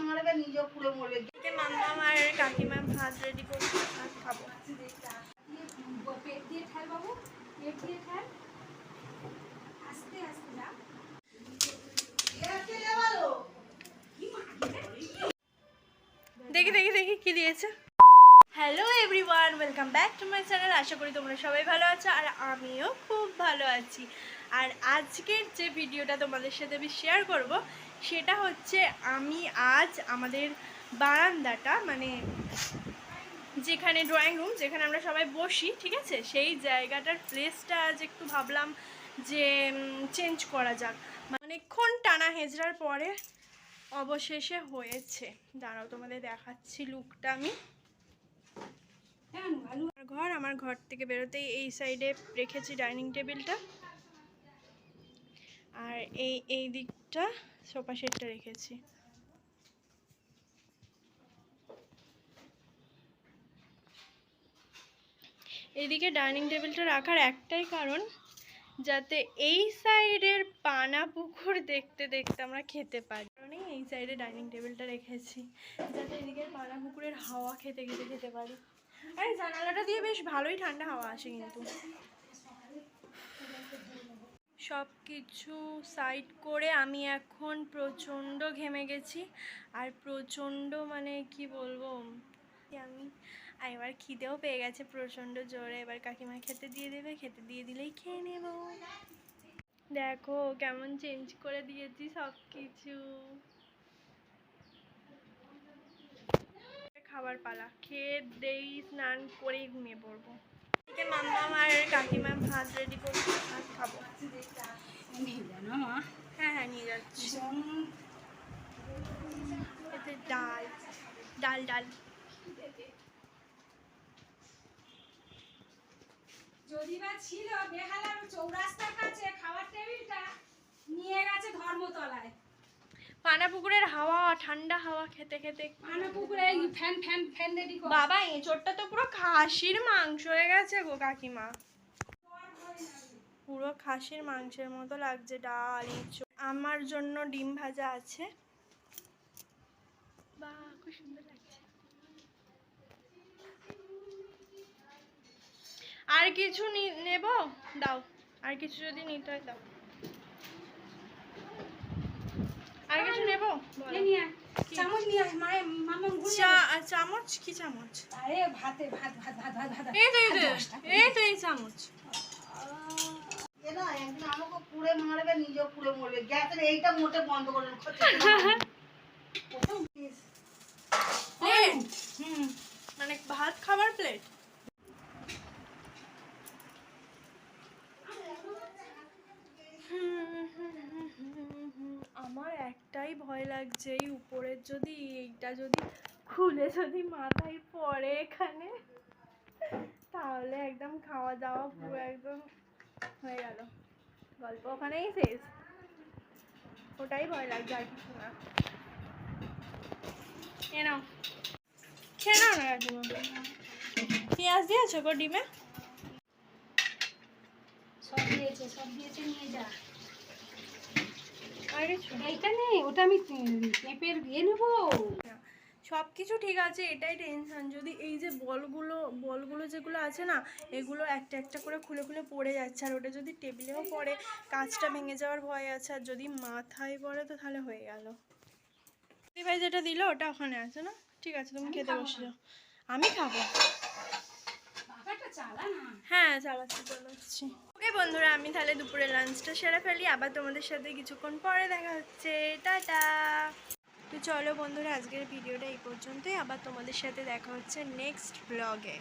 মারবে নিজে পুড়ে মরবে। মাম্মা আর কাকিমা ভাত রেডি করছে, ভাত খাবো। পেট দিয়ে খাই বাবু, পেট দিয়ে খাই, আস্তে আস্তে যা। দেখি দেখি দেখি কি দিয়েছে। Hello everyone, welcome back to my channel. আশা করি তোমরা সবাই ভালো আছো আর আমিও খুব ভালো আছি। আর আজকের যে ভিডিওটা তোমাদের সাথে আমি শেয়ার করব সেটা হচ্ছে আমি আজ আমাদের বারান্দাটা, মানে যেখানে ড্রয়িং রুম, যেখানে আমরা সবাই বসি, ঠিক আছে, সেই জায়গাটার প্লেসটা আজ একটু ভাবলাম যে চেঞ্জ করা যাক। অনেকক্ষণ টানা হেজড়ার পরে অবশেষে হয়েছে। দাঁড়াও তোমাদের দেখাচ্ছি লুকটা। আমি আমার ঘর থেকে বেরোতেই এই সাইডে রেখেছি ডাইনিং টেবিলটা, আর এই দিকটা সোফা সেটটা রেখেছি। এইদিকে ডাইনিং টেবিলটা রাখার একটাই কারণ, যাতে এই সাইডের পানা পুকুর দেখতে দেখতে আমরা খেতে পারি। কারণে এই সাইডে ডাইনিং টেবিলটা রেখেছি, যাতে এদিকের পানা পুকুরের হাওয়া খেতে খেতে খেতে পারি। আর জানালাটা দিয়ে বেশ ভালোই ঠান্ডা হাওয়া আসে। কিন্তু সব কিছু সাইড করে আমি এখন প্রচণ্ড ঘেমে গেছি, আর প্রচণ্ড মানে কি বলবো, আমি এবার খিদেও পেয়ে গেছে প্রচণ্ড জোরে। এবার কাকিমা খেতে দিয়ে দেবে, খেতে দিয়ে দিলেই খেয়ে নেব। দেখো কেমন চেঞ্জ করে দিয়েছি সব কিছু। খাবার পালা, খেয়ে দেই, স্নান করেই ঘুমিয়ে পড়বো। মাম্মা আর কাকিমা ভাত রেডি করছে, ভাত খাবো। হ্যাঁ হ্যাঁ নিয়ে যাচ্ছি। এতে ডাল ডাল ডাল যদি বা ছিল বেহালার চৌরাস্তার কাছে খাওয়ার টেবিলটা নিয়ে গেছে ধর্মতলায়। পানা পুকুরের হাওয়া, ঠান্ডা হাওয়া খেতে খেতে। পানা পুকুরে ফ্যান ফ্যান ফ্যান রেডি কর। বাবা এঁচোড়টা তো পুরো খাসির মাংস হয়ে গেছে গো কাকিমা, পুরো খাসির মাংসের মতো লাগছে। ডাল, এঁচোড়, আমার জন্য ডিম ভাজা আছে। বাহ খুব সুন্দর লাগছে। আর কিছু নেব? দাও, আর কিছু যদি নিতে হয় দাও। আর কিছু নেব? চামচ নিয়ে আয়, মায়ে মামা চামচ? কি চামচ? আরে ভাতে ভাত ভাত ভাত ভাত ভাত এই তো এই চামচ। না একদিন আমাকে পুড়ে মারবে নিজে পুড়ে মরবে। গ্যাসের এইটা মোটে বন্ধ করে মানে ভাত খাবার প্লেট। আমার একটাই ভয় লাগছে, এই উপরের যদি এইটা যদি খুলে যদি মাথায় পড়ে এখানে, তাহলে একদম খাওয়া দাওয়া পুরো একদম হয়ে গেল, গল্প ওখানেই শেষ। ওটাই ভয় লাগছে, আর কিছু না। এ নাও, খেয়ে নাও না কাকিমা। পেঁয়াজ দিয়েছো গো ডিমে? সব দিয়েছে নিয়ে যা। আর কিছু এইটা নেই, ওটা আমি পেঁপের দিয়ে নেবো। সব কিছু ঠিক আছে, এটাই টেনশন। যদি এই যে বলগুলো যেগুলো আছে না, এগুলো একটা একটা করে খুলে খুলে পড়ে যাচ্ছে, আর ওটা যদি টেবিলেও পড়ে কাঁচটা ভেঙে যাওয়ার ভয় আছে, আর যদি মাথায় পড়ে তো তাহলে হয়ে গেল। ভাই যেটা দিল ওটা ওখানে আছে না? ঠিক আছে, তুমি খেতে বসে যাও, আমি খাবো। হ্যাঁ চালাচ্ছি চালাচ্ছি। ওকে বন্ধুরা, আমি তাহলে দুপুরে লাঞ্চটা সেরে ফেলি, আবার তোমাদের সাথে কিছুক্ষণ পরে দেখা হচ্ছে। টাটা। তো চলো বন্ধুরা, আজকের ভিডিওটা এই পর্যন্তই। আবার তোমাদের সাথে দেখা হচ্ছে নেক্সট ব্লগে।